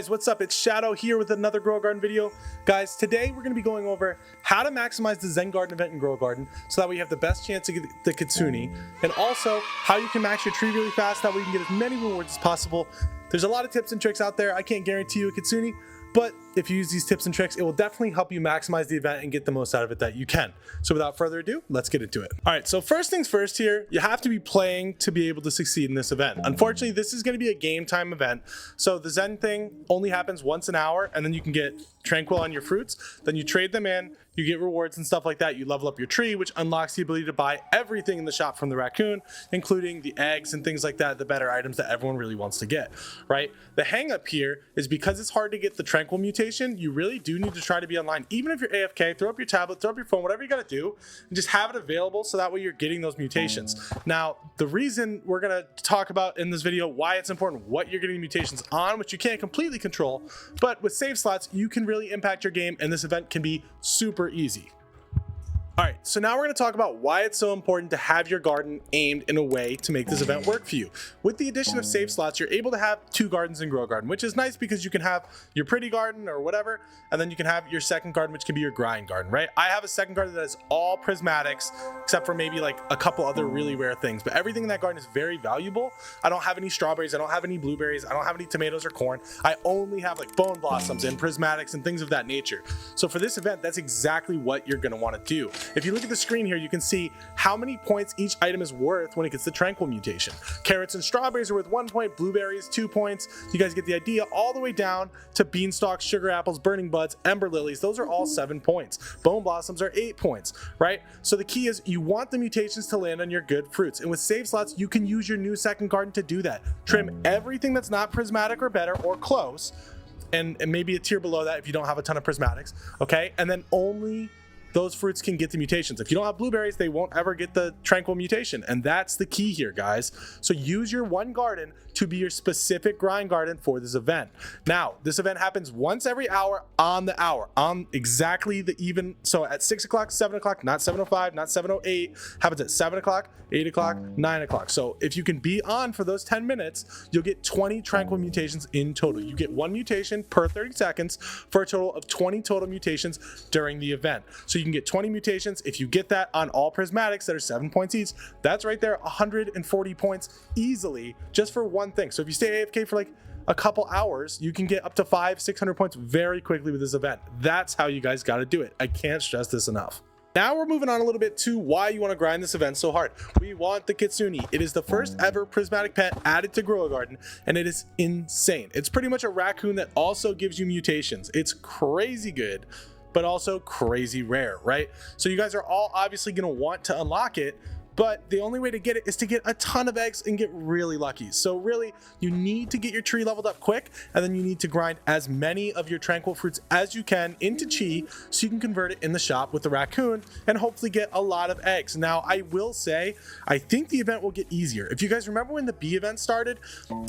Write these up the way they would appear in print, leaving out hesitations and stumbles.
What's up? It's Shadow here with another Grow Garden video. Guys, today we're going to be going over how to maximize the Zen Garden event in Grow Garden so that we have the best chance to get the Kitsune, and also how you can max your tree really fast, that way you can get as many rewards as possible. There's a lot of tips and tricks out there. I can't guarantee you a Kitsune, but if you use these tips and tricks, it will definitely help you maximize the event and get the most out of it that you can. So without further ado, let's get into it. All right, so first things first here, you have to be playing to be able to succeed in this event. Unfortunately, this is going to be a game time event. So the Zen thing only happens once an hour, and then you can get tranquil on your fruits. Then you trade them in, you get rewards and stuff like that. You level up your tree, which unlocks the ability to buy everything in the shop from the raccoon, including the eggs and things like that, the better items that everyone really wants to get, right? The hang up here is because it's hard to get the tranquil mutation, you really do need to try to be online. Even if you're AFK, throw up your tablet, throw up your phone, whatever you got to do, and just have it available so that way you're getting those mutations. Now, the reason we're going to talk about in this video why it's important, what you're getting mutations on, which you can't completely control, but with save slots, you can really impact your game, and this event can be super easy. All right, so now we're going to talk about why it's so important to have your garden aimed in a way to make this event work for you. With the addition of save slots, you're able to have 2 gardens in Grow Garden, which is nice because you can have your pretty garden or whatever, and then you can have your second garden, which can be your grind garden, right? I have a second garden that is all prismatics, except for maybe like a couple other really rare things, but everything in that garden is very valuable. I don't have any strawberries, I don't have any blueberries, I don't have any tomatoes or corn. I only have like bone blossoms and prismatics and things of that nature. So for this event, that's exactly what you're going to want to do. If you look at the screen here, you can see how many points each item is worth when it gets the tranquil mutation. Carrots and strawberries are worth 1 point, blueberries 2 points. You guys get the idea, all the way down to beanstalks, sugar apples, burning buds, ember lilies. Those are all 7 points. Bone blossoms are 8 points, right? So the key is you want the mutations to land on your good fruits. And with save slots, you can use your new second garden to do that. Trim everything that's not prismatic or better or close, and maybe a tier below that if you don't have a ton of prismatics, okay? And then only those fruits can get the mutations. If you don't have blueberries, they won't ever get the tranquil mutation. And that's the key here, guys. So use your one garden to be your specific grind garden for this event. Now, this event happens once every hour on the hour, on exactly the even. So at 6 o'clock, 7 o'clock, not 7:05, not 7:08, happens at 7 o'clock, 8 o'clock, 9 o'clock. So if you can be on for those 10 minutes, you'll get 20 tranquil mutations in total. You get 1 mutation per 30 seconds for a total of 20 total mutations during the event. So you can get 20 mutations. If you get that on all prismatics that are 7 points each, that's right there 140 points easily just for one thing. So if you stay AFK for like a couple hours, you can get up to 500-600 points very quickly with this event. That's how you guys got to do it. I can't stress this enough. Now we're moving on a little bit to why you want to grind this event so hard. We want the Kitsune. It is the first ever prismatic pet added to Grow Garden, and it is insane. It's pretty much a raccoon that also gives you mutations. It's crazy good, but also crazy rare, right? So you guys are all obviously going to want to unlock it, but the only way to get it is to get a ton of eggs and get really lucky. So really, you need to get your tree leveled up quick, and then you need to grind as many of your tranquil fruits as you can into chi so you can convert it in the shop with the raccoon and hopefully get a lot of eggs. Now, I will say, I think the event will get easier. If you guys remember when the bee event started,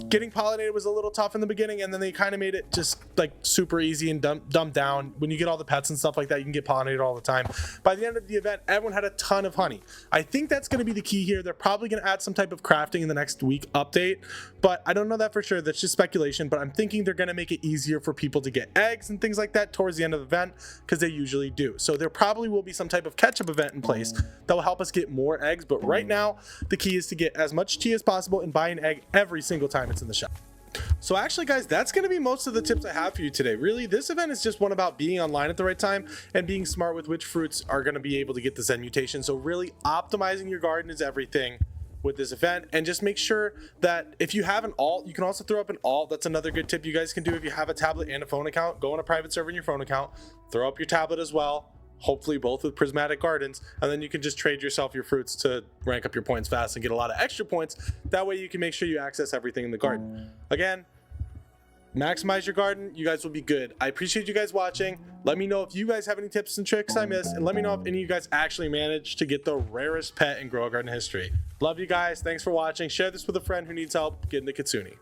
getting pollinated was a little tough in the beginning, and then they kind of made it just like super easy and dumbed down. When you get all the pets and stuff like that, you can get pollinated all the time. By the end of the event, everyone had a ton of honey. I think that's going to be the key here. They're probably going to add some type of crafting in the next week update, but I don't know that for sure. That's just speculation, but I'm thinking they're going to make it easier for people to get eggs and things like that towards the end of the event, because they usually do. So there probably will be some type of catch-up event in place that will help us get more eggs, but right now the key is to get as much chi as possible and buy an egg every single time it's in the shop. So actually, guys, that's going to be most of the tips I have for you today. Really, this event is just one about being online at the right time and being smart with which fruits are going to be able to get the Zen mutation. So really, optimizing your garden is everything with this event. And just make sure that if you have an alt, you can also throw up an alt. That's another good tip you guys can do. If you have a tablet and a phone account, go on a private server in your phone account, throw up your tablet as well. Hopefully both with prismatic gardens, and then you can just trade yourself your fruits to rank up your points fast and get a lot of extra points. That way you can make sure you access everything in the garden. Again, maximize your garden, you guys will be good. I appreciate you guys watching. Let me know if you guys have any tips and tricks I missed, and let me know if any of you guys actually managed to get the rarest pet in Grow Garden history. Love you guys. Thanks for watching. Share this with a friend who needs help getting the Kitsune.